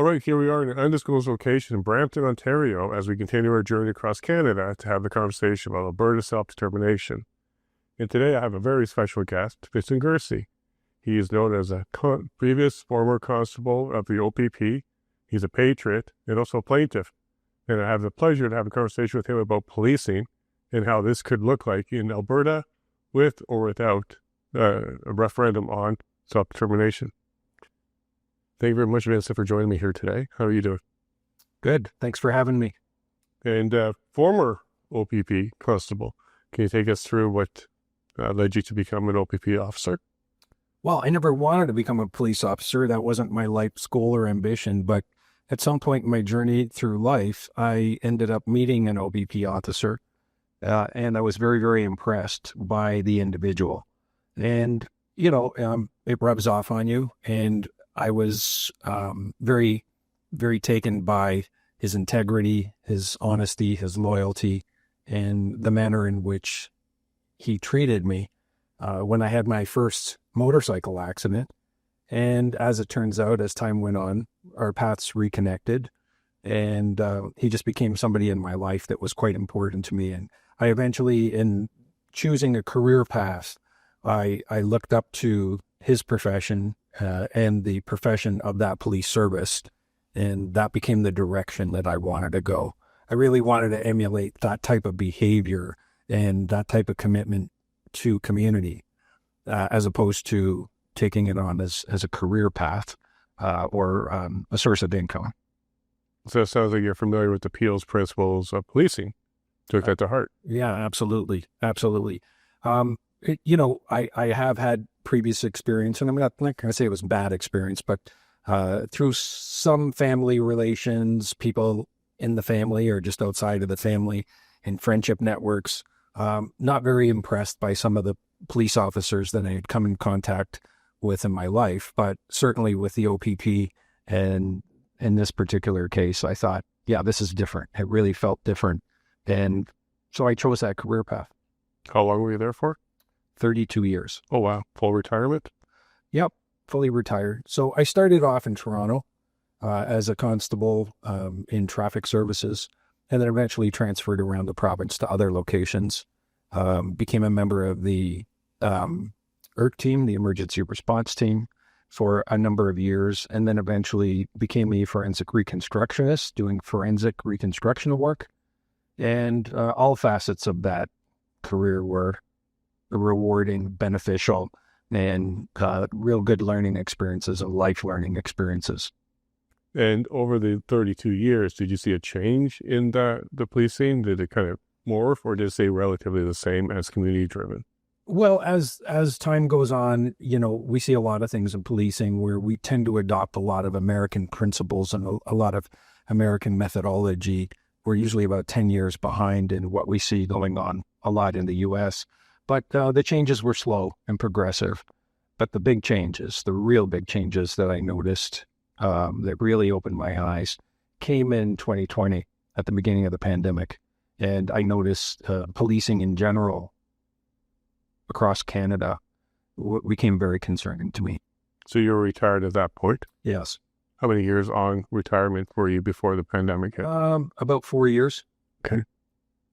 All right, here we are in an undisclosed location in Brampton, Ontario, as we continue our journey across Canada to have the conversation about Alberta self-determination. And today I have a very special guest, Vincent Gircys. He is known as a previous former constable of the OPP. He's a patriot and also a plaintiff. And I have the pleasure to have a conversation with him about policing and how this could look like in Alberta with or without a referendum on self-determination. Thank you very much, Vincent, for joining me here today. How are you doing? Good. Thanks for having me. And former OPP constable, can you take us through what led you to become an OPP officer? Well, I never wanted to become a police officer. That wasn't my life's goal or ambition. But at some point in my journey through life, I ended up meeting an OPP officer. And I was very, very impressed by the individual. And, it rubs off on you. And I was very, very taken by his integrity, his honesty, his loyalty, and the manner in which he treated me when I had my first motorcycle accident. And as it turns out, as time went on, our paths reconnected, and he just became somebody in my life that was quite important to me. And I eventually, in choosing a career path, I looked up to his profession and the profession of that police service, and that became the direction that I wanted to go. I really wanted to emulate that type of behavior and that type of commitment to community, as opposed to taking it on as a career path or a source of income. So it sounds like you're familiar with the Peel's principles of policing. Took that to heart. Yeah, absolutely. Absolutely. I have had previous experience, and I'm not going to say it was bad experience, but through some family relations, people in the family or just outside of the family and friendship networks, not very impressed by some of the police officers that I had come in contact with in my life, but certainly with the OPP. And in this particular case, I thought, yeah, this is different. It really felt different. And so I chose that career path. How long were you there for? 32 years. Oh, wow. Full retirement? Yep. Fully retired. So I started off in Toronto as a constable in traffic services, and then eventually transferred around the province to other locations. Became a member of the ERC team, the emergency response team, for a number of years, and then eventually became a forensic reconstructionist doing forensic reconstruction work. And all facets of that career were rewarding, beneficial, and real good learning experiences and life learning experiences. And over the 32 years, did you see a change in the policing? Did it kind of morph, or did it stay relatively the same as community driven? Well, as time goes on, we see a lot of things in policing where we tend to adopt a lot of American principles and a lot of American methodology. We're usually about 10 years behind in what we see going on a lot in the U.S., but the changes were slow and progressive. But the big changes, the real big changes that I noticed that really opened my eyes came in 2020 at the beginning of the pandemic. And I noticed policing in general across Canada became very concerning to me. So you were retired at that point? Yes. How many years on retirement were you before the pandemic hit? About 4 years. Okay.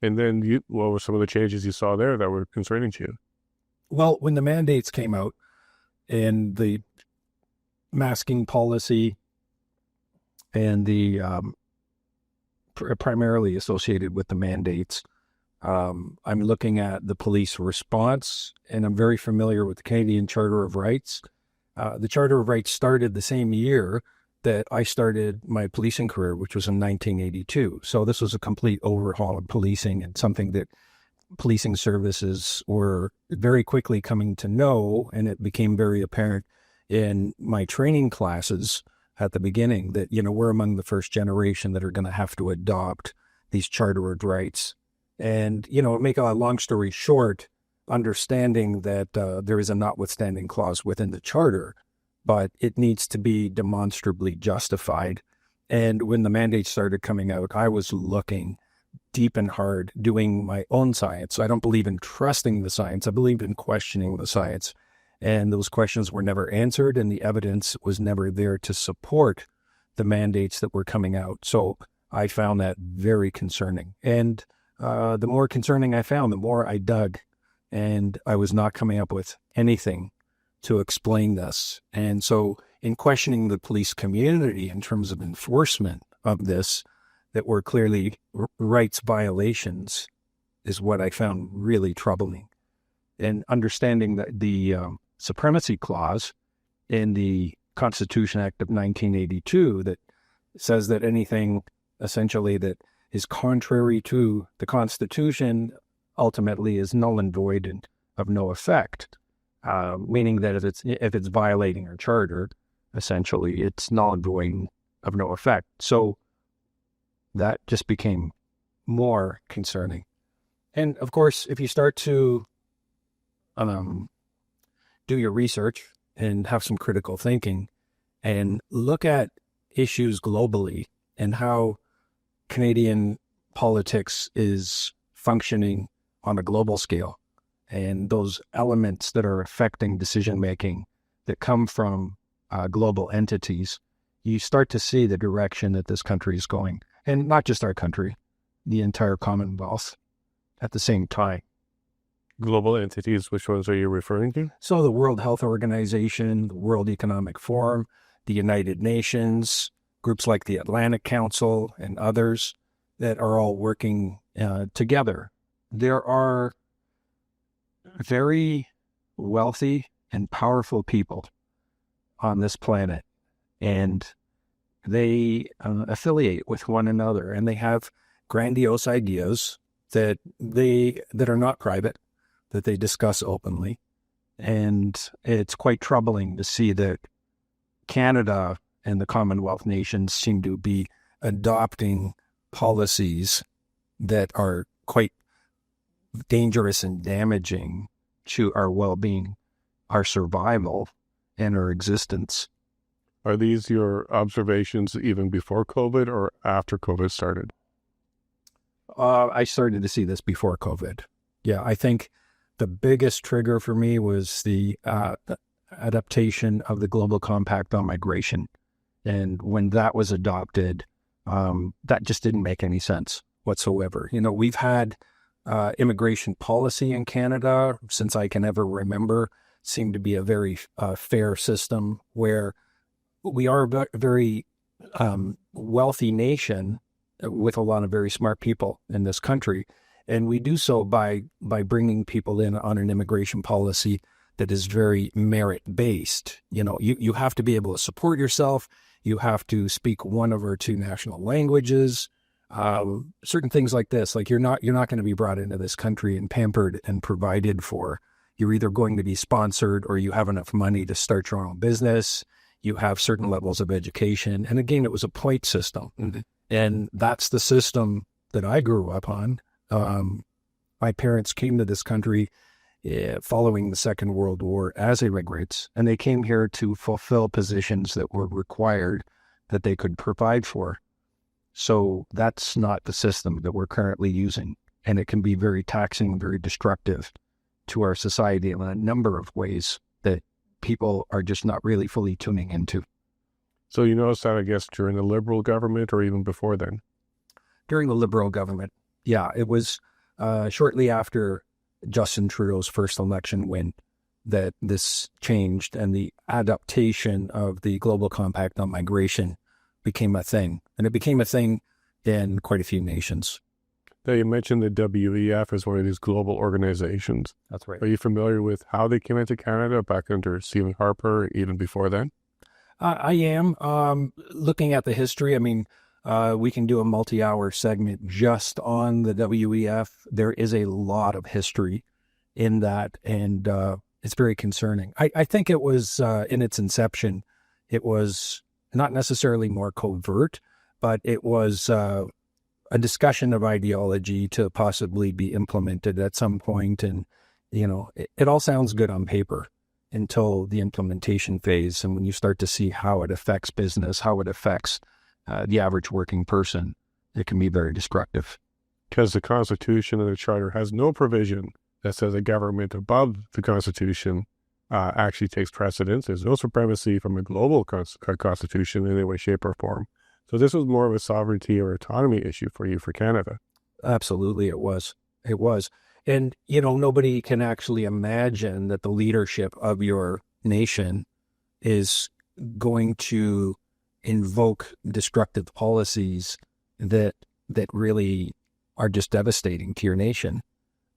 And then what were some of the changes you saw there that were concerning to you? Well, when the mandates came out and the masking policy and the primarily associated with the mandates, I'm looking at the police response, and I'm very familiar with the Canadian Charter of Rights. The Charter of Rights started the same year that I started my policing career, which was in 1982. So this was a complete overhaul of policing, and something that policing services were very quickly coming to know. And it became very apparent in my training classes at the beginning that, we're among the first generation that are going to have to adopt these Charter of Rights. And, make a long story short, understanding that there is a notwithstanding clause within the Charter, but it needs to be demonstrably justified. And when the mandates started coming out, I was looking deep and hard, doing my own science. I don't believe in trusting the science. I believe in questioning the science. And those questions were never answered, and the evidence was never there to support the mandates that were coming out. So I found that very concerning. And the more concerning I found, the more I dug, and I was not coming up with anything to explain this. And so in questioning the police community in terms of enforcement of this, that were clearly rights violations, is what I found really troubling. And understanding that the supremacy clause in the Constitution Act of 1982 that says that anything essentially that is contrary to the Constitution ultimately is null and void and of no effect, meaning that if it's violating our charter, essentially it's null and void of no effect. So that just became more concerning. And of course, if you start to do your research and have some critical thinking and look at issues globally and how Canadian politics is functioning on a global scale, and those elements that are affecting decision-making that come from global entities, you start to see the direction that this country is going. And not just our country, the entire Commonwealth at the same time. Global entities, which ones are you referring to? So the World Health Organization, the World Economic Forum, the United Nations, groups like the Atlantic Council and others that are all working together. There are very wealthy and powerful people on this planet, and they affiliate with one another, and they have grandiose ideas that are not private, that they discuss openly. And it's quite troubling to see that Canada and the Commonwealth nations seem to be adopting policies that are quite dangerous and damaging to our well-being, our survival, and our existence. Are these your observations even before COVID or after COVID started? I started to see this before COVID. Yeah, I think the biggest trigger for me was the adaptation of the Global Compact on Migration. And when that was adopted, that just didn't make any sense whatsoever. You know, we've had immigration policy in Canada since I can ever remember. Seemed to be a very fair system where we are a very wealthy nation with a lot of very smart people in this country. And we do so by bringing people in on an immigration policy that is very merit-based. You know, you have to be able to support yourself. You have to speak one of our two national languages. Certain things like this, like you're not going to be brought into this country and pampered and provided for. You're either going to be sponsored or you have enough money to start your own business. You have certain levels of education. And again, it was a point system. Mm-hmm. And that's the system that I grew up on. My parents came to this country following the Second World War as immigrants, and they came here to fulfill positions that were required that they could provide for. So that's not the system that we're currently using, and it can be very taxing, very destructive to our society in a number of ways that people are just not really fully tuning into. So you noticed that, I guess, during the Liberal government or even before then? During the Liberal government, yeah. It was shortly after Justin Trudeau's first election win that this changed, and the adaptation of the Global Compact on Migration became a thing. And it became a thing in quite a few nations. Now, you mentioned the WEF as one of these global organizations. That's right. Are you familiar with how they came into Canada back under Stephen Harper, even before then? I am. Looking at the history, I mean, we can do a multi-hour segment just on the WEF. There is a lot of history in that, and it's very concerning. I think it was, in its inception, it was not necessarily more covert, but it was a discussion of ideology to possibly be implemented at some point. And, you know, it all sounds good on paper until the implementation phase. And when you start to see how it affects business, how it affects the average working person, it can be very destructive. Because the Constitution and the Charter has no provision that says a government above the Constitution actually takes precedence. There's no supremacy from a global constitution in any way, shape, or form. So this was more of a sovereignty or autonomy issue for you for Canada. Absolutely, it was. It was. And, you know, nobody can actually imagine that the leadership of your nation is going to invoke destructive policies that really are just devastating to your nation.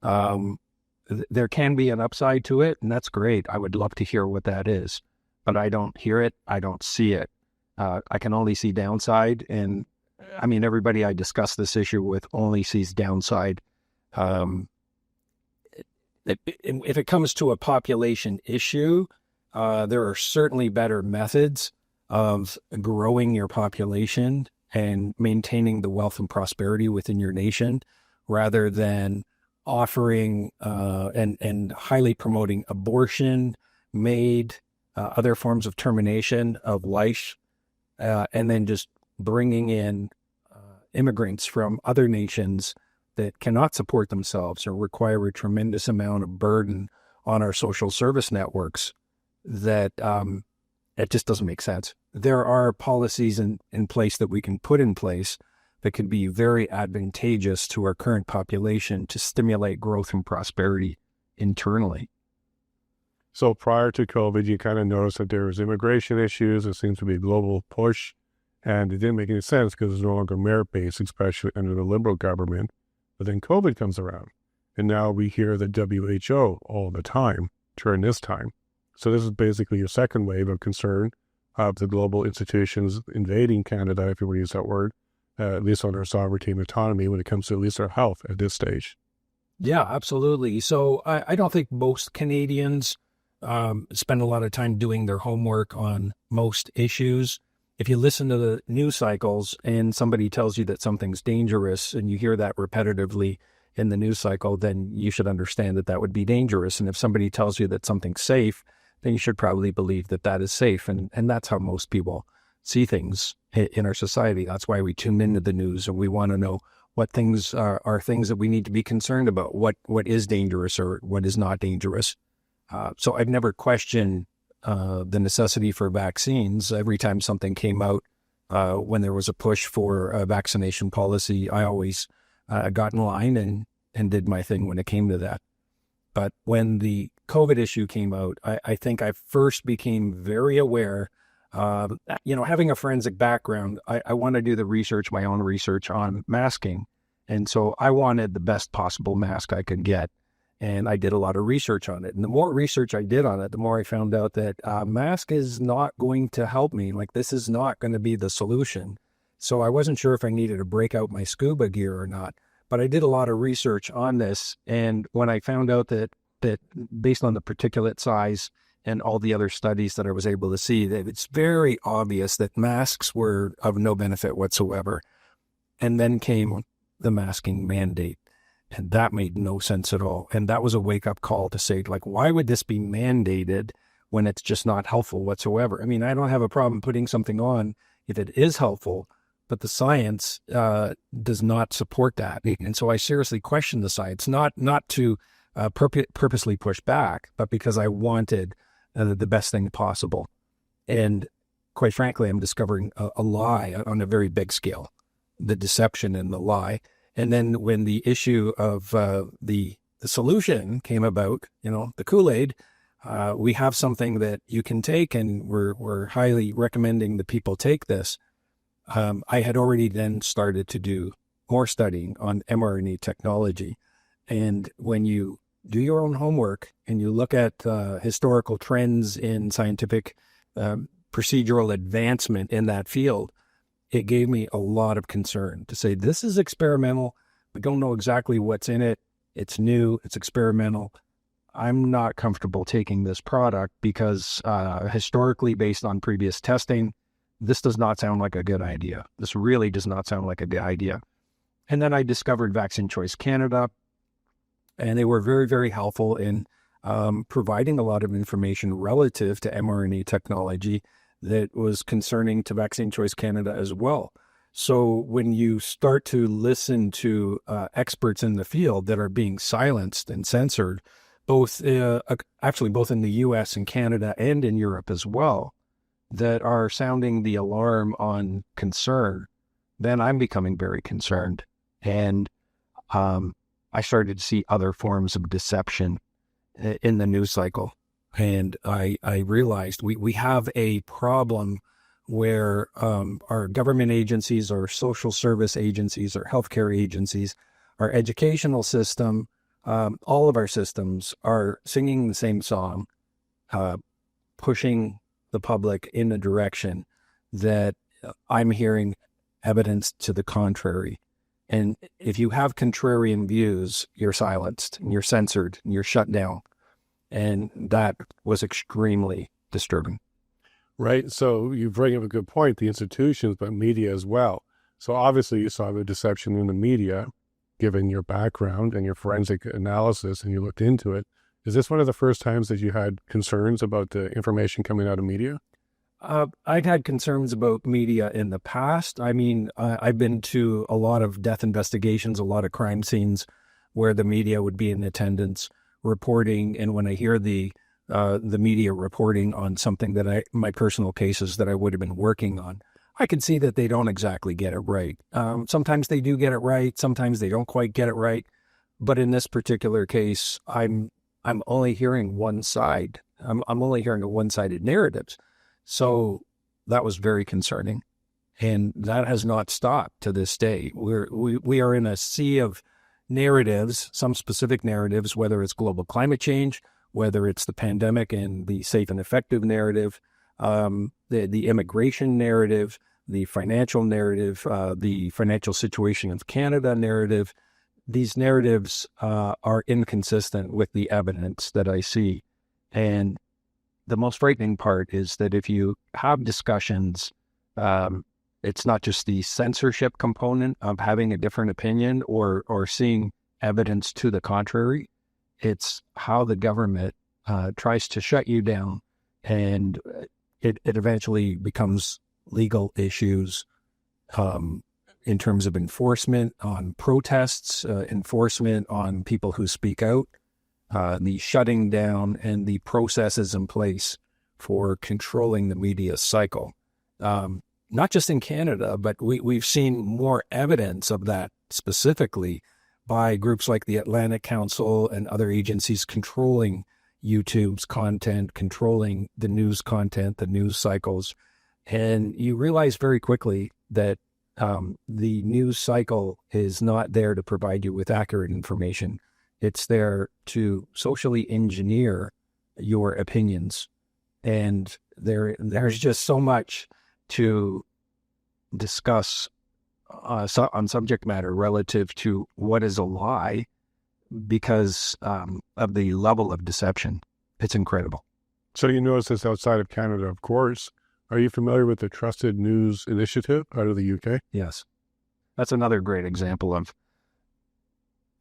There can be an upside to it, and that's great. I would love to hear what that is, but I don't hear it. I don't see it. I can only see downside, and I mean, everybody I discuss this issue with only sees downside. If it comes to a population issue, there are certainly better methods of growing your population and maintaining the wealth and prosperity within your nation, rather than offering and highly promoting abortion, other forms of termination of life, and then just bringing in immigrants from other nations that cannot support themselves or require a tremendous amount of burden on our social service networks. That it just doesn't make sense. There are policies in place that we can put in place that could be very advantageous to our current population to stimulate growth and prosperity internally. So prior to COVID, you kind of noticed that there was immigration issues. There seems to be a global push, and it didn't make any sense because it's no longer merit-based, especially under the Liberal government. But then COVID comes around, and now we hear the WHO all the time during this time. So this is basically your second wave of concern of the global institutions invading Canada, if you want to use that word, at least on our sovereignty and autonomy when it comes to at least our health at this stage. Yeah, absolutely. So I don't think most Canadians spend a lot of time doing their homework on most issues. If you listen to the news cycles and somebody tells you that something's dangerous and you hear that repetitively in the news cycle, then you should understand that that would be dangerous. And if somebody tells you that something's safe, then you should probably believe that that is safe. And that's how most people see things in our society. That's why we tune into the news, and we want to know what things are things that we need to be concerned about, what is dangerous or what is not dangerous. So I've never questioned the necessity for vaccines. Every time something came out, when there was a push for a vaccination policy, I always got in line and did my thing when it came to that. But when the COVID issue came out, I think I first became very aware. Having a forensic background, I want to do my own research on masking. And so I wanted the best possible mask I could get. And I did a lot of research on it. And the more research I did on it, the more I found out that mask is not going to help me. Like, this is not going to be the solution. So I wasn't sure if I needed to break out my scuba gear or not. But I did a lot of research on this. And when I found out that based on the particulate size and all the other studies that I was able to see, that it's very obvious that masks were of no benefit whatsoever. And then came the masking mandate. And that made no sense at all. And that was a wake-up call to say, like, why would this be mandated when it's just not helpful whatsoever? I mean, I don't have a problem putting something on if it is helpful, but the science does not support that. And so I seriously questioned the science, not to purposely push back, but because I wanted the best thing possible. And quite frankly, I'm discovering a lie on a very big scale, the deception and the lie. And then when the issue of the solution came about, the Kool-Aid, we have something that you can take, and we're highly recommending that people take this. I had already then started to do more studying on mRNA technology. And when you do your own homework and you look at historical trends in scientific procedural advancement in that field, it gave me a lot of concern to say, this is experimental. We don't know exactly what's in it. It's new. It's experimental. I'm not comfortable taking this product because historically, based on previous testing, this does not sound like a good idea. This really does not sound like a good idea. And then I discovered Vaccine Choice Canada, and they were very, very helpful in providing a lot of information relative to mRNA technology that was concerning to Vaccine Choice Canada as well. So when you start to listen to experts in the field that are being silenced and censored actually both in the U.S. and Canada and in Europe as well, that are sounding the alarm on concern, then I'm becoming very concerned. And I started to see other forms of deception in the news cycle. And I realized we have a problem where our government agencies, our social service agencies, our healthcare agencies, our educational system, all of our systems are singing the same song, pushing the public in a direction that I'm hearing evidence to the contrary. And if you have contrarian views, you're silenced, and you're censored, and you're shut down. And that was extremely disturbing. Right. So you bring up a good point, the institutions, but media as well. So obviously you saw the deception in the media, given your background and your forensic analysis, and you looked into it. Is this one of the first times that you had concerns about the information coming out of media? I've had concerns about media in the past. I mean, I've been to a lot of death investigations, a lot of crime scenes where the media would be in attendance reporting. And when I hear the media reporting on something that my personal cases that I would have been working on, I can see that they don't exactly get it right. Sometimes they do get it right. Sometimes they don't quite get it right. But in this particular case, I'm only hearing one side. I'm only hearing a one-sided narratives. So that was very concerning. And that has not stopped to this day. We are in a sea of narratives, some specific narratives, whether it's global climate change, whether it's the pandemic and the safe and effective narrative, the immigration narrative, the financial narrative, the financial situation of Canada narrative. These narratives are inconsistent with the evidence that I see. And the most frightening part is that if you have discussions, it's not just the censorship component of having a different opinion or seeing evidence to the contrary. It's how the government tries to shut you down, and it eventually becomes legal issues in terms of enforcement on protests, enforcement on people who speak out, the shutting down and the processes in place for controlling the media cycle. Not just in Canada, but we've seen more evidence of that specifically by groups like the Atlantic Council and other agencies controlling YouTube's content, controlling the news content, the news cycles. And you realize very quickly that the news cycle is not there to provide you with accurate information. It's there to socially engineer your opinions. And there's just so much to discuss on subject matter relative to what is a lie because of the level of deception. It's incredible. So you notice this outside of Canada, of course. Are you familiar with the Trusted News Initiative out of the UK? Yes. That's another great example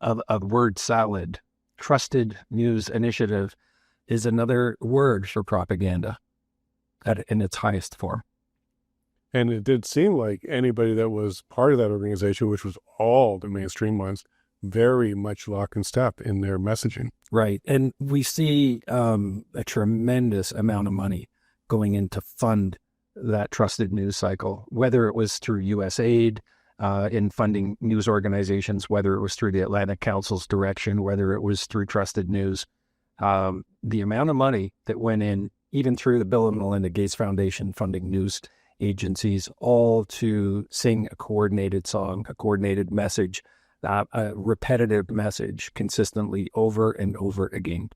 of word salad. Trusted News Initiative is another word for propaganda in its highest form. And it did seem like anybody that was part of that organization, which was all the mainstream ones, very much lock and step in their messaging. Right. And we see a tremendous amount of money going in to fund that trusted news cycle, whether it was through USAID in funding news organizations, whether it was through the Atlantic Council's direction, whether it was through Trusted News. The amount of money that went in, even through the Bill and Melinda Gates Foundation funding news agencies, all to sing a coordinated song, a coordinated message, a repetitive message consistently over and over again.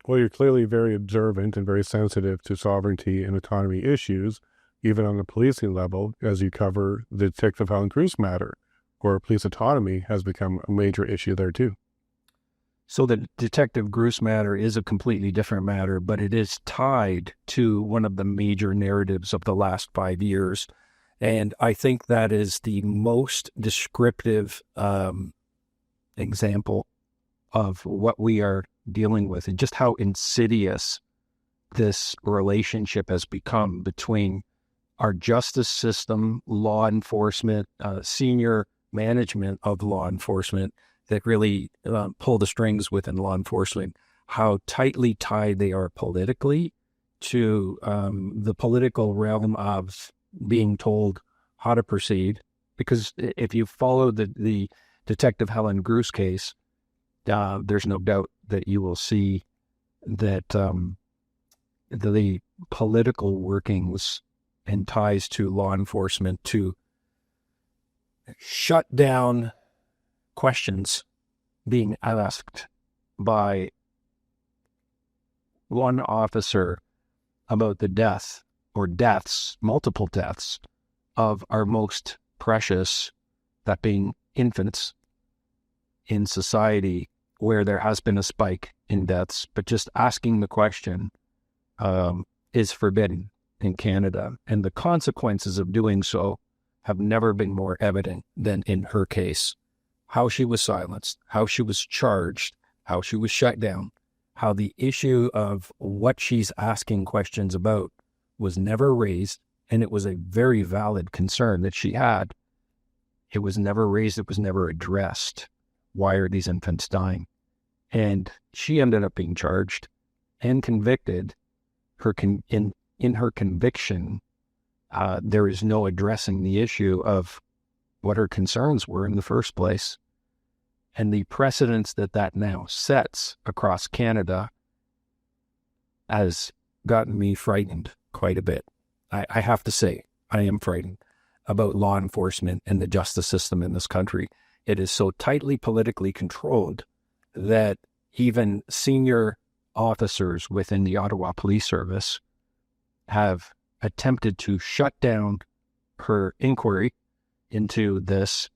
Well, you're clearly very observant and very sensitive to sovereignty and autonomy issues, even on the policing level, as you cover the Detective Helen Grus matter, where police autonomy has become a major issue there too. So the Detective Grus matter is a completely different matter, but it is tied to one of the major narratives of the last 5 years. And I think that is the most descriptive example of what we are dealing with and just how insidious this relationship has become between our justice system, law enforcement, senior management of law enforcement that really pull the strings within law enforcement, how tightly tied they are politically to the political realm of being told how to proceed. Because if you follow the Detective Helen Grus case, there's no doubt that you will see that the political workings and ties to law enforcement to shut down questions being asked by one officer about the death or deaths, multiple deaths of our most precious, that being infants in society where there has been a spike in deaths, but just asking the question is forbidden in Canada. And the consequences of doing so have never been more evident than in her case. How she was silenced, how she was charged, how she was shut down, how the issue of what she's asking questions about was never raised, and it was a very valid concern that she had. It was never raised, it was never addressed. Why are these infants dying? And she ended up being charged and convicted. In her conviction, there is no addressing the issue of what her concerns were in the first place. And the precedence that now sets across Canada has gotten me frightened quite a bit. I have to say, I am frightened about law enforcement and the justice system in this country. It is so tightly politically controlled that even senior officers within the Ottawa Police Service have attempted to shut down her inquiry into this.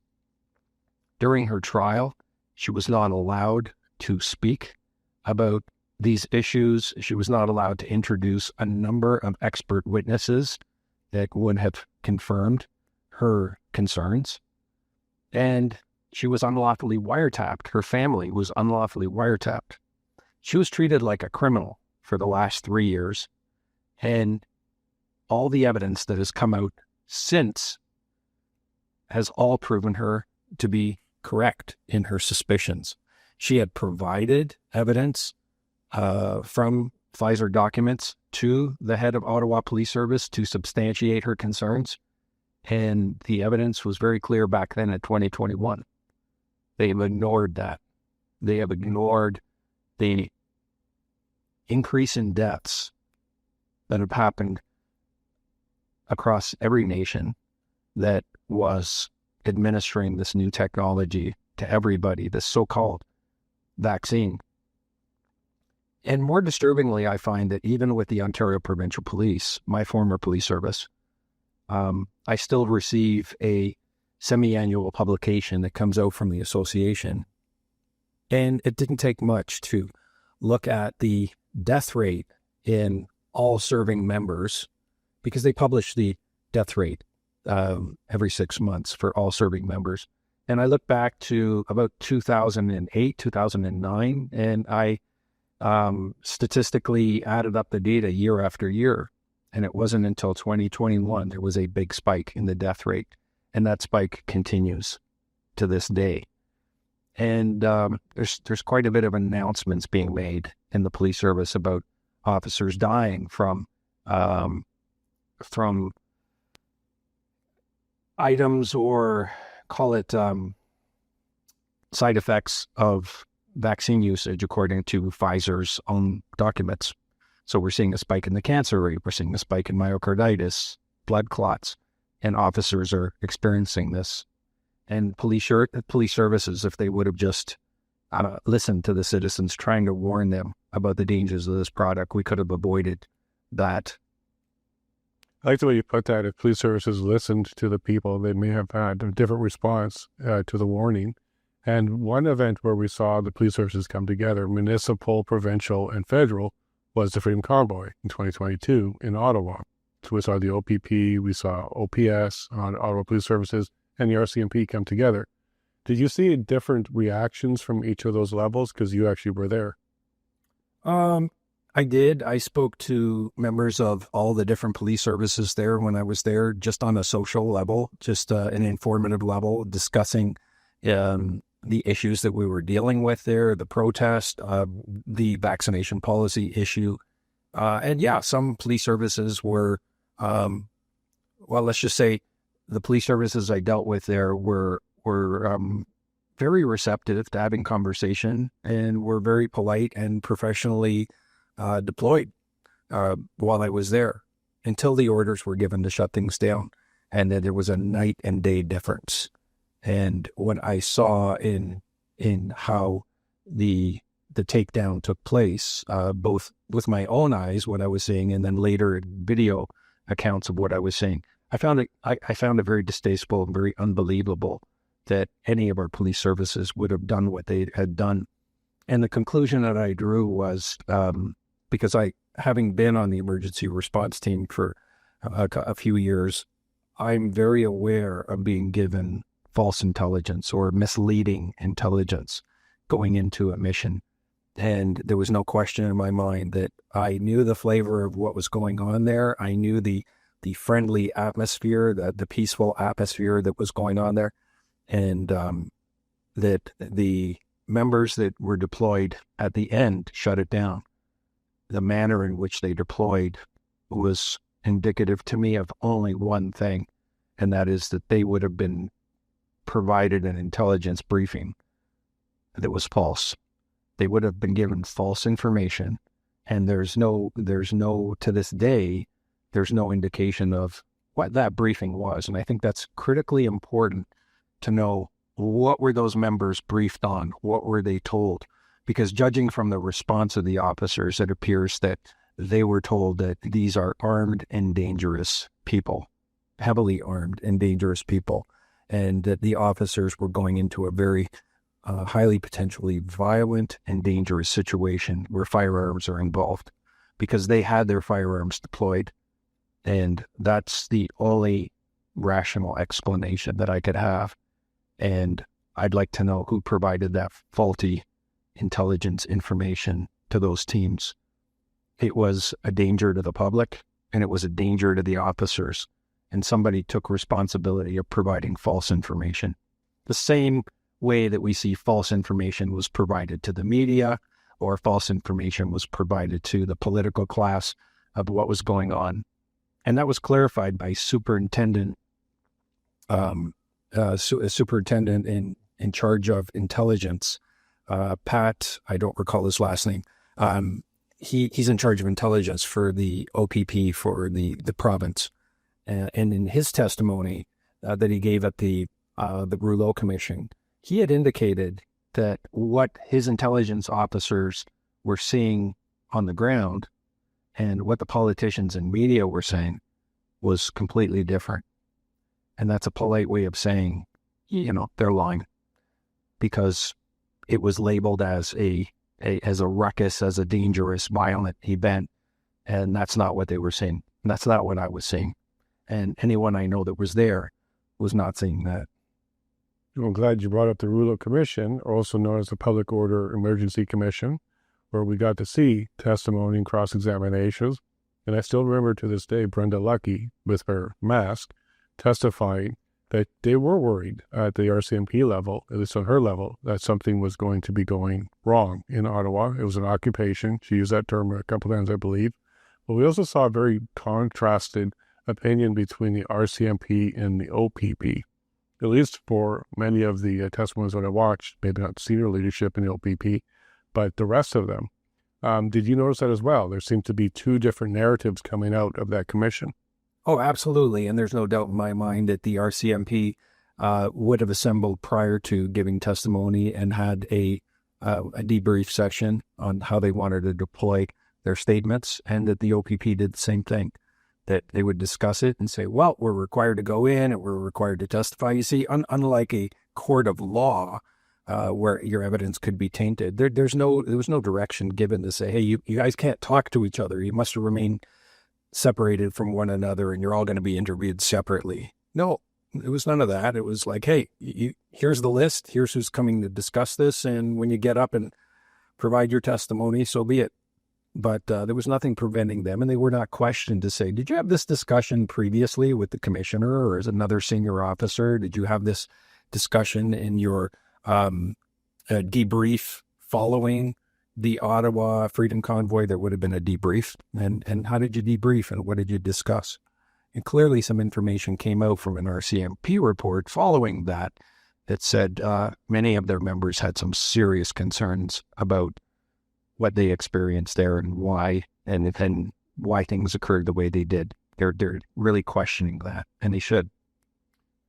During her trial, she was not allowed to speak about these issues. She was not allowed to introduce a number of expert witnesses that would have confirmed her concerns. And she was unlawfully wiretapped. Her family was unlawfully wiretapped. She was treated like a criminal for the last 3 years. And all the evidence that has come out since has all proven her to be correct in her suspicions. She had provided evidence from Pfizer documents to the head of Ottawa Police Service to substantiate her concerns. And the evidence was very clear back then in 2021. They have ignored that. They have ignored the increase in deaths that have happened across every nation that was administering this new technology to everybody, this so-called vaccine. And more disturbingly, I find that even with the Ontario Provincial Police, my former police service, I still receive a semi-annual publication that comes out from the association. And it didn't take much to look at the death rate in all serving members, because they publish the death rate every 6 months for all serving members. And I look back to about 2008, 2009, and I statistically added up the data year after year. And it wasn't until 2021 there was a big spike in the death rate. And that spike continues to this day. And there's quite a bit of announcements being made in the police service about officers dying from items, or call it side effects of vaccine usage, according to Pfizer's own documents. So we're seeing a spike in the cancer rate. We're seeing a spike in myocarditis, blood clots, and officers are experiencing this. And police services, if they would have just listened to the citizens trying to warn them about the dangers of this product, we could have avoided that. I like the way you put that. If police services listened to the people, they may have had a different response to the warning. And one event where we saw the police services come together, municipal, provincial, and federal, was the Freedom Convoy in 2022 in Ottawa. So we saw the OPP, we saw OPS on Ottawa Police Services, and the RCMP come together. Did you see different reactions from each of those levels? Because you actually were there. I did. I spoke to members of all the different police services there when I was there, just on a social level, just an informative level, discussing the issues that we were dealing with there, the protest, the vaccination policy issue. And yeah, some police services were, well, let's just say the police services I dealt with there were very receptive to having conversation and were very polite and professionally deployed while I was there until the orders were given to shut things down. And then there was a night and day difference. And what I saw in how the takedown took place, both with my own eyes, what I was seeing, and then later video accounts of what I was seeing, I found it very distasteful and very unbelievable that any of our police services would have done what they had done. And the conclusion that I drew was, because having been on the emergency response team for a few years, I'm very aware of being given false intelligence or misleading intelligence going into a mission. And there was no question in my mind that I knew the flavor of what was going on there. I knew the friendly atmosphere, the peaceful atmosphere that was going on there. And that the members that were deployed at the end shut it down. The manner in which they deployed was indicative to me of only one thing, and that is that they would have been provided an intelligence briefing that was false. They would have been given false information, and there's no to this day, there's no indication of what that briefing was. And I think that's critically important to know, what were those members briefed on? What were they told? Because judging from the response of the officers, it appears that they were told that these are armed and dangerous people, heavily armed and dangerous people, and that the officers were going into a very highly potentially violent and dangerous situation where firearms are involved, because they had their firearms deployed. And that's the only rational explanation that I could have. And I'd like to know who provided that faulty intelligence information to those teams. It was a danger to the public, and it was a danger to the officers. And somebody took responsibility of providing false information. The same way that we see false information was provided to the media, or false information was provided to the political class of what was going on. And that was clarified by superintendent in charge of intelligence, Pat, I don't recall his last name. He's in charge of intelligence for the OPP for the province. And in his testimony that he gave at the Rouleau Commission, he had indicated that what his intelligence officers were seeing on the ground and what the politicians and media were saying was completely different. And that's a polite way of saying, they're lying, because it was labeled as a ruckus, as a dangerous, violent event. And that's not what they were saying. And that's not what I was saying. And anyone I know that was there was not saying that. I'm glad you brought up the Rouleau Commission, also known as the Public Order Emergency Commission, where we got to see testimony and cross-examinations. And I still remember to this day Brenda Lucky, with her mask, testifying that they were worried at the RCMP level, at least on her level, that something was going to be going wrong in Ottawa. It was an occupation. She used that term a couple times, I believe. But we also saw a very contrasted opinion between the RCMP and the OPP, at least for many of the testimonies that I watched, maybe not senior leadership in the OPP, but the rest of them. Did you notice that as well? There seemed to be two different narratives coming out of that commission. Oh, absolutely. And there's no doubt in my mind that the RCMP would have assembled prior to giving testimony and had a debrief session on how they wanted to deploy their statements, and that the OPP did the same thing, that they would discuss it and say, well, we're required to go in and we're required to testify. You see, unlike a court of law where your evidence could be tainted, there was no direction given to say, hey, you guys can't talk to each other. You must remain separated from one another and you're all going to be interviewed separately. No, it was none of that. It was like, hey, here's the list. Here's who's coming to discuss this. And when you get up and provide your testimony, so be it. But there was nothing preventing them, and they were not questioned to say, did you have this discussion previously with the commissioner or as another senior officer? Did you have this discussion in your a debrief following the Ottawa Freedom Convoy. There would have been a debrief. And how did you debrief and what did you discuss? And clearly some information came out from an RCMP report following that said many of their members had some serious concerns about what they experienced there and why, and why things occurred the way they did. They're really questioning that, and they should.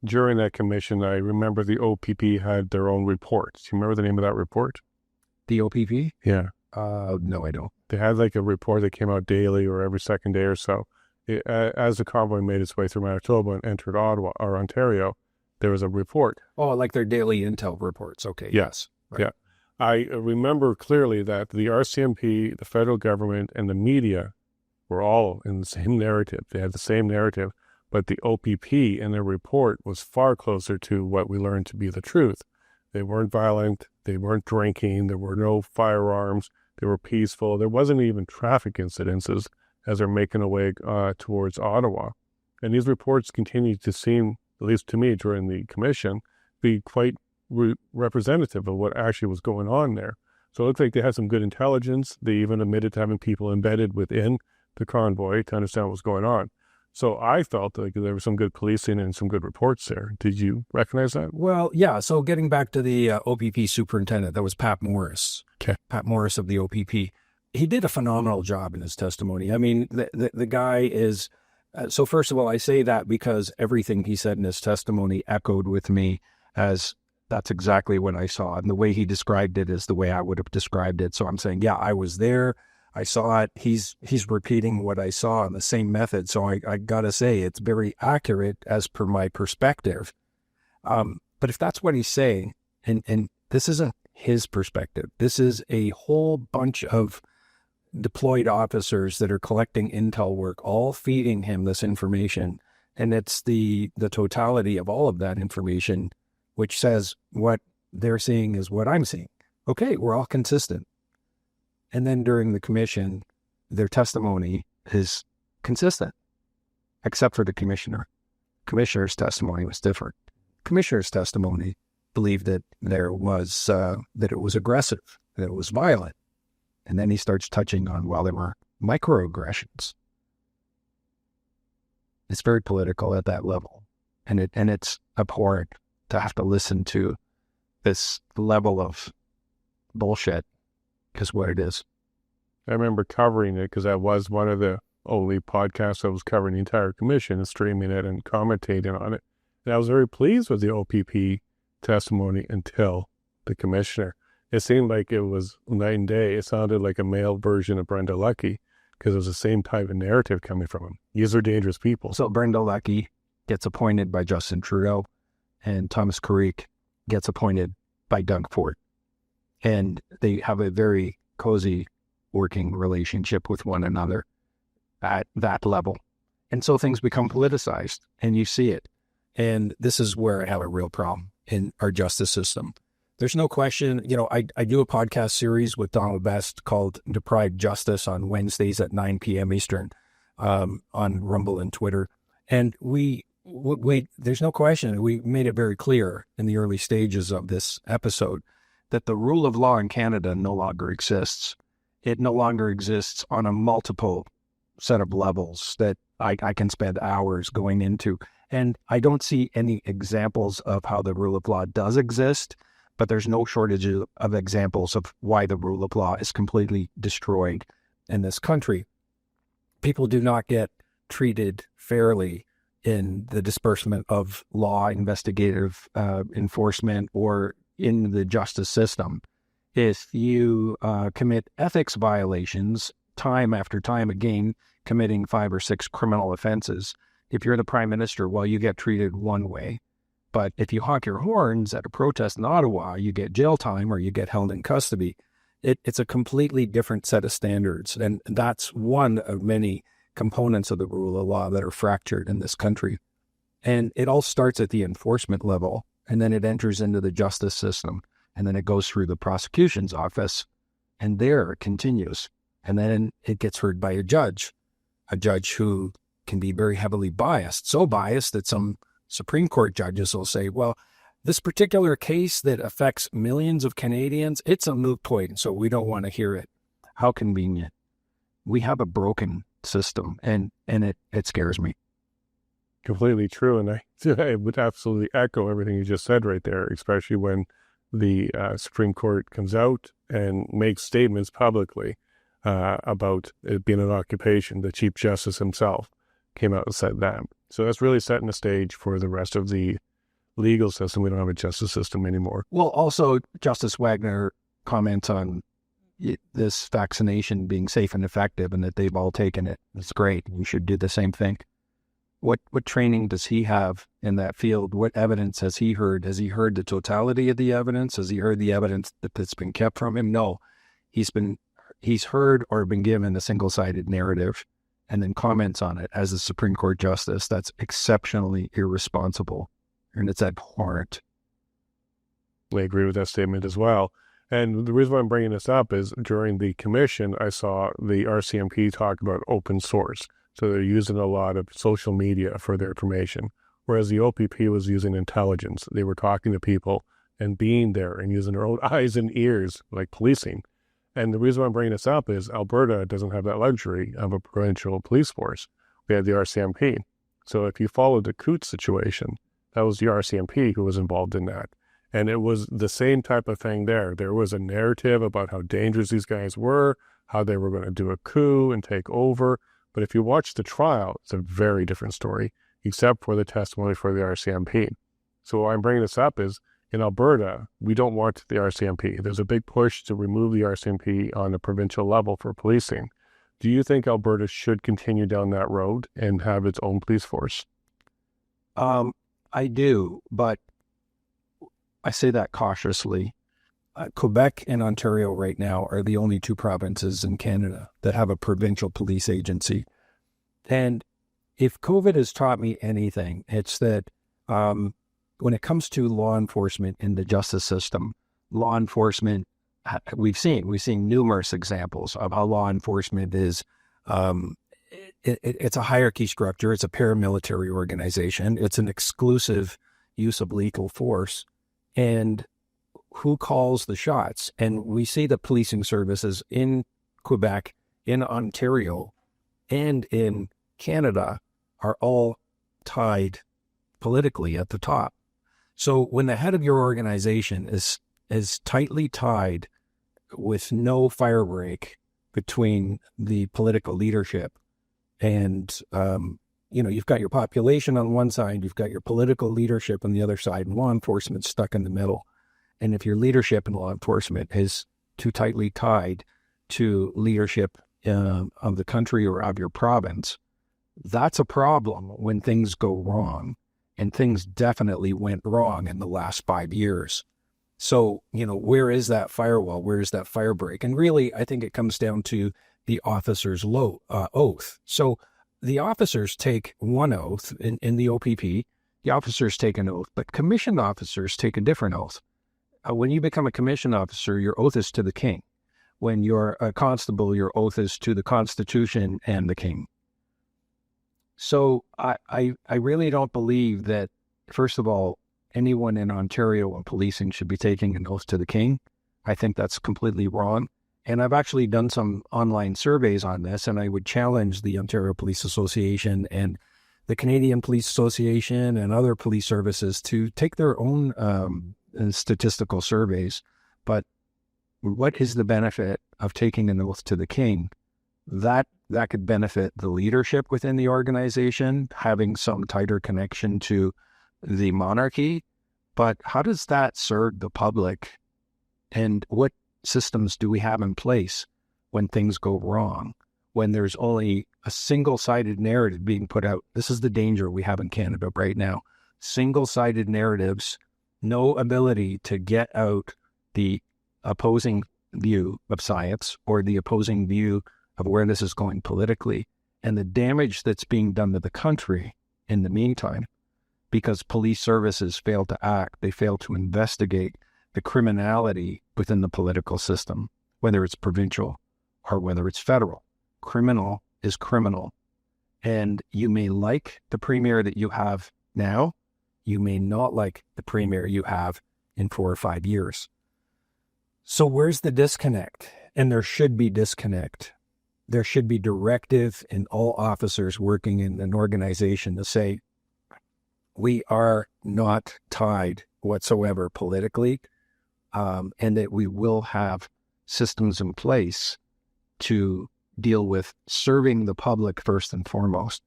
During that commission, I remember the OPP had their own report. Do you remember the name of that report? The OPP? Yeah. No, I don't. They had like a report that came out daily or every second day or so. As the convoy made its way through Manitoba and entered Ottawa or Ontario, there was a report. Oh, like their daily intel reports. Okay. Yes. Right. Yeah. I remember clearly that the RCMP, the federal government, and the media were all in the same narrative. They had the same narrative, but the OPP in their report was far closer to what we learned to be the truth. They weren't violent. They weren't drinking. There were no firearms. They were peaceful. There wasn't even traffic incidences as they're making their way towards Ottawa. And these reports continue to seem, at least to me during the commission, be quite representative of what actually was going on there. So it looks like they had some good intelligence. They even admitted to having people embedded within the convoy to understand what was going on. So I felt like there was some good policing and some good reports there. Did you recognize that? Well, yeah. So getting back to the OPP superintendent, that was Pat Morris. Okay. Pat Morris of the OPP. He did a phenomenal job in his testimony. I mean, the guy is... so first of all, I say that because everything he said in his testimony echoed with me, as that's exactly what I saw. And the way he described it is the way I would have described it. So I'm saying, yeah, I was there. I saw it. He's repeating what I saw in the same method. So I got to say, it's very accurate as per my perspective. But if that's what he's saying, and this isn't his perspective, this is a whole bunch of deployed officers that are collecting intel work, all feeding him this information. And it's the totality of all of that information, which says what they're seeing is what I'm seeing. Okay, we're all consistent. And then during the commission, their testimony is consistent, except for the commissioner. Commissioner's testimony was different. Commissioner's testimony believed that there was, that it was aggressive, that it was violent. And then he starts touching on, well, there were microaggressions. It's very political at that level. And it's abhorrent to have to listen to this level of bullshit, is what it is. I remember covering it because that was one of the only podcasts that was covering the entire commission and streaming it and commentating on it. And I was very pleased with the OPP testimony until the commissioner. It seemed like it was night and day. It sounded like a male version of Brenda Lucki because it was the same type of narrative coming from him. These are dangerous people. So Brenda Lucki gets appointed by Justin Trudeau, and Thomas Carrick gets appointed by Doug Ford. And they have a very cozy working relationship with one another at that level. And so things become politicized, and you see it. And this is where I have a real problem in our justice system. There's no question, I do a podcast series with Donald Best called Deprived Justice on Wednesdays at 9 p.m. Eastern on Rumble and Twitter. And there's no question, we made it very clear in the early stages of this episode that the rule of law in Canada no longer exists. It no longer exists on a multiple set of levels that I can spend hours going into. And I don't see any examples of how the rule of law does exist, but there's no shortage of examples of why the rule of law is completely destroyed in this country. People do not get treated fairly in the disbursement of law, investigative enforcement, or in the justice system. If you commit ethics violations time after time again, committing 5 or 6 criminal offenses, if you're the prime minister, well, you get treated one way. But if you honk your horns at a protest in Ottawa, you get jail time or you get held in custody. It's a completely different set of standards. And that's one of many components of the rule of law that are fractured in this country. And it all starts at the enforcement level, and then it enters into the justice system, and then it goes through the prosecution's office, and there it continues. And then it gets heard by a judge who can be very heavily biased, so biased that some Supreme Court judges will say, well, this particular case that affects millions of Canadians, it's a moot point, so we don't want to hear it. How convenient. We have a broken system, and it scares me. Completely true. And I would absolutely echo everything you just said right there, especially when the Supreme Court comes out and makes statements publicly about it being an occupation. The Chief Justice himself came out and said that. So that's really setting the stage for the rest of the legal system. We don't have a justice system anymore. Well, also, Justice Wagner comments on this vaccination being safe and effective and that they've all taken it. It's great. We should do the same thing. What training does he have in that field? What evidence has he heard? Has he heard the totality of the evidence? Has he heard the evidence that's been kept from him? No. He's heard or been given a single-sided narrative and then comments on it as a Supreme Court justice. That's exceptionally irresponsible, and it's abhorrent. I agree with that statement as well. And the reason why I'm bringing this up is during the commission, I saw the RCMP talk about open source. So they're using a lot of social media for their information, whereas the OPP was using intelligence. They were talking to people and being there and using their own eyes and ears, like policing. And the reason why I'm bringing this up is Alberta doesn't have that luxury of a provincial police force. We have the RCMP. So if you follow the Coots situation, that was the RCMP who was involved in that. And it was the same type of thing there. There was a narrative about how dangerous these guys were, how they were going to do a coup and take over. But if you watch the trial, it's a very different story, except for the testimony for the RCMP. So why I'm bringing this up is, in Alberta, we don't want the RCMP. There's a big push to remove the RCMP on a provincial level for policing. Do you think Alberta should continue down that road and have its own police force? I do, but I say that cautiously. Quebec and Ontario right now are the only two provinces in Canada that have a provincial police agency. And if COVID has taught me anything, it's that when it comes to law enforcement in the justice system, law enforcement, we've seen numerous examples of how law enforcement is, it's a hierarchy structure. It's a paramilitary organization. It's an exclusive use of lethal force. And who calls the shots? And we see the policing services in Quebec, in Ontario, and in Canada are all tied politically at the top. So when the head of your organization is tightly tied with no fire break between the political leadership and, you've got your population on one side, you've got your political leadership on the other side, and law enforcement stuck in the middle. And if your leadership in law enforcement is too tightly tied to leadership of the country or of your province, that's a problem when things go wrong. And things definitely went wrong in the last 5 years. So, where is that firewall? Where is that fire break? And really, I think it comes down to the officer's oath. So the officers take one oath in the OPP. The officers take an oath, but commissioned officers take a different oath. When you become a commissioned officer, your oath is to the king. When you're a constable, your oath is to the Constitution and the king. So I really don't believe that, first of all, anyone in Ontario in policing should be taking an oath to the king. I think that's completely wrong. And I've actually done some online surveys on this, and I would challenge the Ontario Police Association and the Canadian Police Association and other police services to take their own statistical surveys. But what is the benefit of taking an oath to the king? That could benefit the leadership within the organization, having some tighter connection to the monarchy. But how does that serve the public? And what systems do we have in place when things go wrong? When there's only a single-sided narrative being put out? This is the danger we have in Canada right now. Single-sided narratives, no ability to get out the opposing view of science or the opposing view of where this is going politically, and the damage that's being done to the country in the meantime, because police services fail to act, they fail to investigate the criminality within the political system, whether it's provincial or whether it's federal. Criminal is criminal. And you may like the premier that you have now, You may not like the premier you have in 4 or 5 years. So where's the disconnect? And there should be disconnect. There should be directive in all officers working in an organization to say, we are not tied whatsoever politically, and that we will have systems in place to deal with serving the public first and foremost.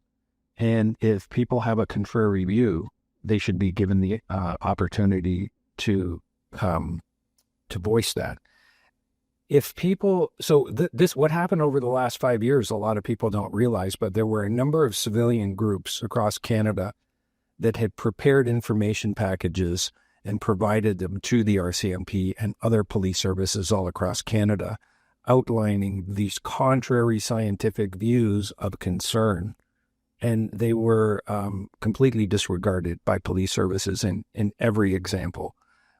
And if people have a contrary view, they should be given the opportunity to voice that. If people, so this, what happened over the last 5 years, a lot of people don't realize, but there were a number of civilian groups across Canada that had prepared information packages and provided them to the RCMP and other police services all across Canada, outlining these contrary scientific views of concern. And they were completely disregarded by police services in every example.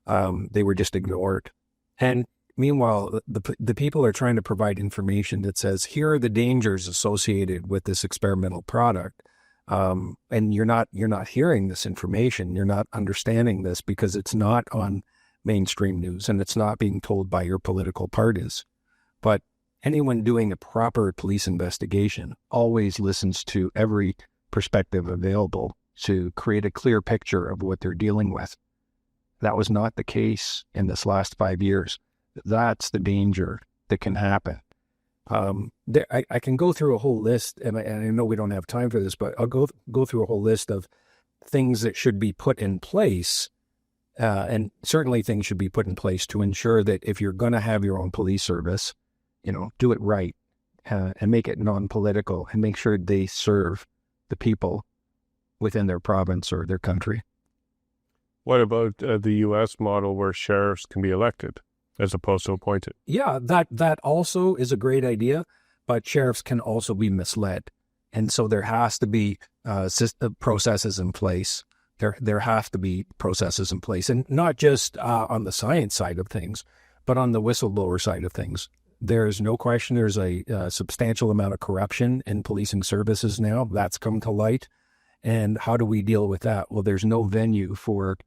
They were just ignored. And meanwhile, the people are trying to provide information that says, here are the dangers associated with this experimental product. And you're not hearing this information. You're not understanding this because it's not on mainstream news and it's not being told by your political parties. But anyone doing a proper police investigation always listens to every perspective available to create a clear picture of what they're dealing with. That was not the case in this last 5 years. That's the danger that can happen. I can go through a whole list, and I know we don't have time for this, but I'll go through a whole list of things that should be put in place, and certainly things should be put in place to ensure that if you're going to have your own police service, do it right, and make it non-political, and make sure they serve the people within their province or their country. What about the U.S. model where sheriffs can be elected as opposed to appointed? Yeah, that also is a great idea, but sheriffs can also be misled. And so there has to be processes in place. There have to be processes in place, and not just on the science side of things, but on the whistleblower side of things. There's no question there's a substantial amount of corruption in policing services now. That's come to light. And how do we deal with that? Well, there's no venue for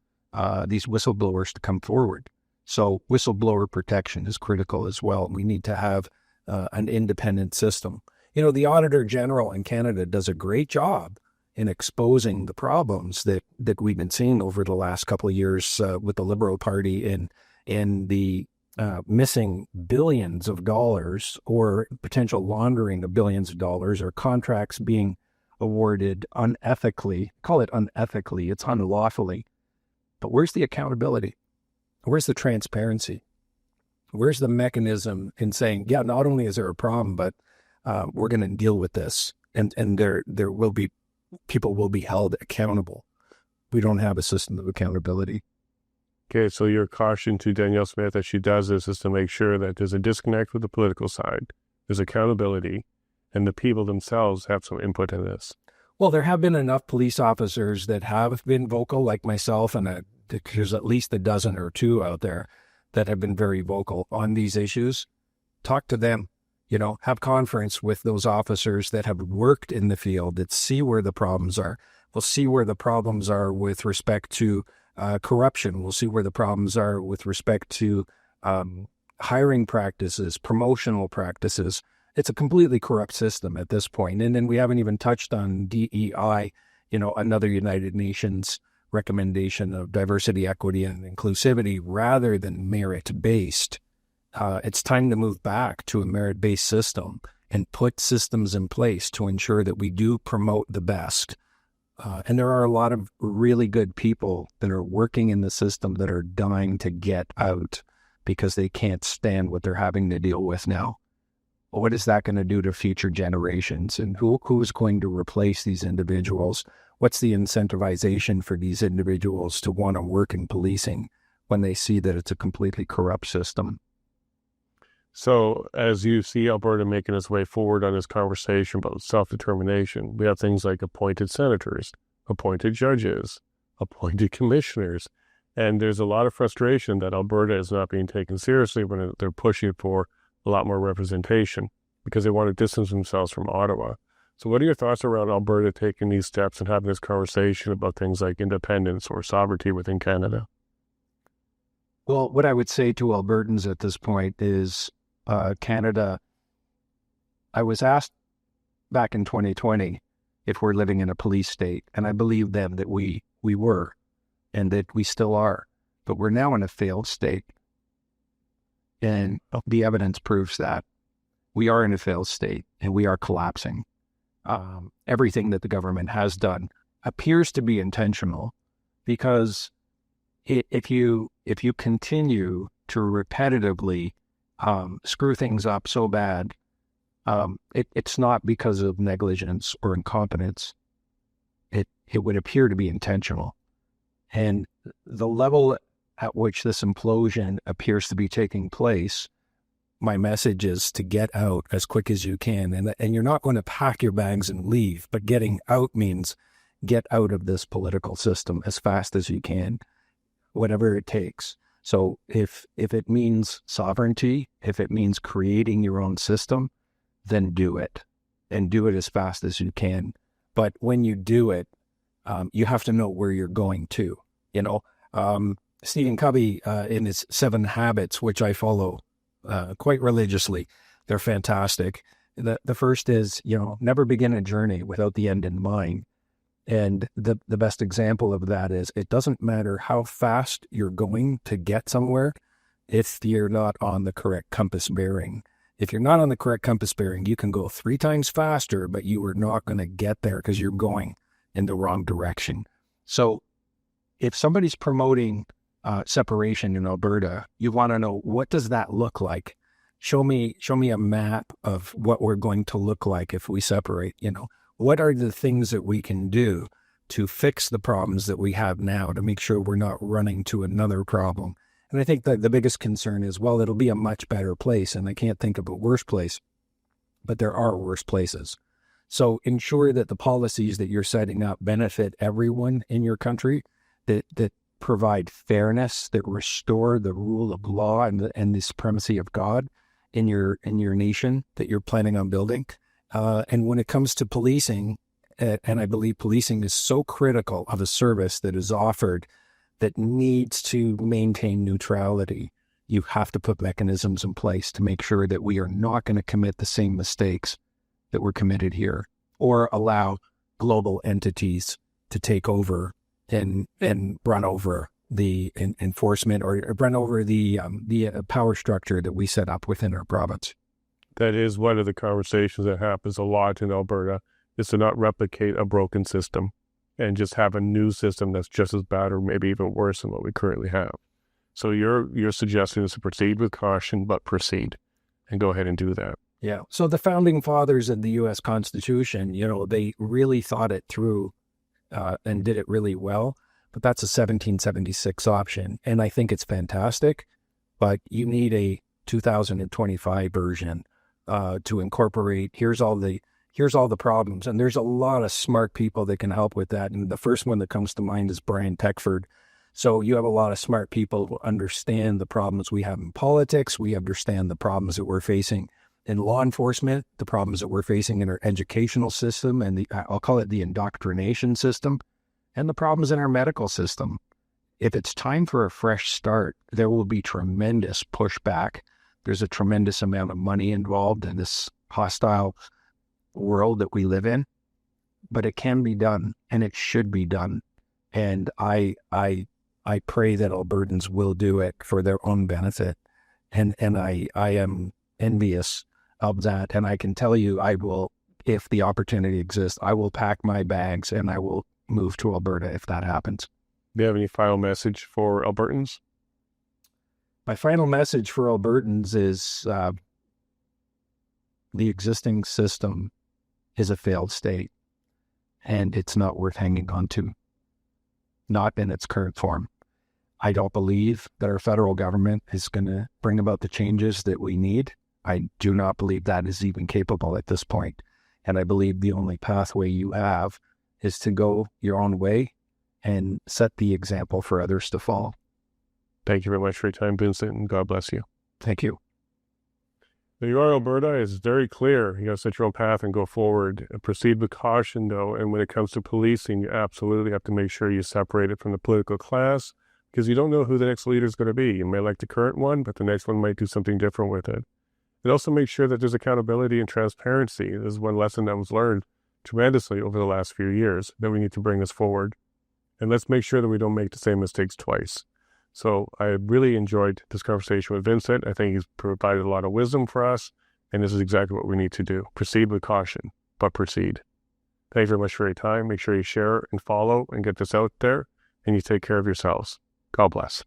these whistleblowers to come forward. So whistleblower protection is critical as well. We need to have an independent system. The Auditor General in Canada does a great job in exposing the problems that we've been seeing over the last couple of years with the Liberal Party and the missing billions of dollars or potential laundering of billions of dollars or contracts being awarded unethically. Call it unethically. It's unlawfully. But where's the accountability? Where's the transparency? Where's the mechanism in saying, yeah, not only is there a problem, but we're going to deal with this, and there will be people will be held accountable. We don't have a system of accountability. Okay, so your caution to Danielle Smith as she does this is to make sure that there's a disconnect with the political side, there's accountability, and the people themselves have some input in this. Well, there have been enough police officers that have been vocal, like myself, and there's at least a dozen or two out there that have been very vocal on these issues. Talk to them, have conference with those officers that have worked in the field, that see where the problems are. We'll see where the problems are with respect to corruption. We'll see where the problems are with respect to hiring practices, promotional practices. It's a completely corrupt system at this point. And then we haven't even touched on DEI, another United Nations recommendation of diversity, equity, and inclusivity rather than merit-based. It's time to move back to a merit-based system and put systems in place to ensure that we do promote the best. And there are a lot of really good people that are working in the system that are dying to get out because they can't stand what they're having to deal with now. What is that going to do to future generations? And who's going to replace these individuals? What's the incentivization for these individuals to want to work in policing when they see that it's a completely corrupt system? So as you see Alberta making its way forward on this conversation about self-determination, we have things like appointed senators, appointed judges, appointed commissioners. And there's a lot of frustration that Alberta is not being taken seriously when they're pushing for a lot more representation because they want to distance themselves from Ottawa. So what are your thoughts around Alberta taking these steps and having this conversation about things like independence or sovereignty within Canada? Well, what I would say to Albertans at this point is Canada, I was asked back in 2020 if we're living in a police state, and I believe then that we were, and that we still are, but we're now in a failed state. And the evidence proves that we are in a failed state and we are collapsing. Everything that the government has done appears to be intentional, because if you continue to repetitively screw things up so bad, it's not because of negligence or incompetence. It would appear to be intentional. And the level at which this implosion appears to be taking place, my message is to get out as quick as you can. And you're not going to pack your bags and leave, but getting out means get out of this political system as fast as you can, whatever it takes. So if it means sovereignty, if it means creating your own system, then do it, and do it as fast as you can. But when you do it, you have to know where you're going to. Stephen Covey, in his 7 Habits, which I follow quite religiously, they're fantastic. The first is, never begin a journey without the end in mind. And the best example of that is, it doesn't matter how fast you're going to get somewhere if you're not on the correct compass bearing. If you're not on the correct compass bearing, you can go 3 times faster, but you are not going to get there because you're going in the wrong direction. So if somebody's promoting separation in Alberta, you want to know, what does that look like? Show me a map of what we're going to look like if we separate. What are the things that we can do to fix the problems that we have now, to make sure we're not running to another problem? And I think that the biggest concern is, well, it'll be a much better place, and I can't think of a worse place, but there are worse places. So ensure that the policies that you're setting up benefit everyone in your country, that provide fairness, that restore the rule of law and the supremacy of God in your nation that you're planning on building. And when it comes to policing, and I believe policing is so critical of a service that is offered that needs to maintain neutrality, you have to put mechanisms in place to make sure that we are not going to commit the same mistakes that were committed here, or allow global entities to take over and run over the enforcement, or run over the power structure that we set up within our province. That is one of the conversations that happens a lot in Alberta, is to not replicate a broken system and just have a new system that's just as bad or maybe even worse than what we currently have. So your suggestion is to proceed with caution, but proceed, and go ahead and do that. Yeah. So the founding fathers of the U.S. Constitution, they really thought it through and did it really well. But that's a 1776 option, and I think it's fantastic. But you need a 2025 version to incorporate. Here's all the problems, and there's a lot of smart people that can help with that. And the first one that comes to mind is Brian Techford. So you have a lot of smart people who understand the problems we have in politics. We understand the problems that we're facing in law enforcement, the problems that we're facing in our educational system, and I'll call it the indoctrination system, and the problems in our medical system. If it's time for a fresh start, there will be tremendous pushback. There's a tremendous amount of money involved in this hostile world that we live in, but it can be done, and it should be done. And I pray that Albertans will do it for their own benefit. And I am envious of that. And I can tell you, I will, if the opportunity exists, I will pack my bags and I will move to Alberta if that happens. Do you have any final message for Albertans? My final message for Albertans is the existing system is a failed state, and it's not worth hanging on to, not in its current form. I don't believe that our federal government is going to bring about the changes that we need. I do not believe that is even capable at this point. And I believe the only pathway you have is to go your own way and set the example for others to follow. Thank you very much for your time, Vincent, and God bless you. Thank you. The UR Alberta is very clear. You got to set your own path and go forward. Proceed with caution, though. And when it comes to policing, you absolutely have to make sure you separate it from the political class, because you don't know who the next leader is going to be. You may like the current one, but the next one might do something different with it. And also make sure that there's accountability and transparency. This is one lesson that was learned tremendously over the last few years that we need to bring us forward. And let's make sure that we don't make the same mistakes twice. So I really enjoyed this conversation with Vincent. I think he's provided a lot of wisdom for us, and this is exactly what we need to do. Proceed with caution, but proceed. Thank you very much for your time. Make sure you share and follow and get this out there, and you take care of yourselves. God bless.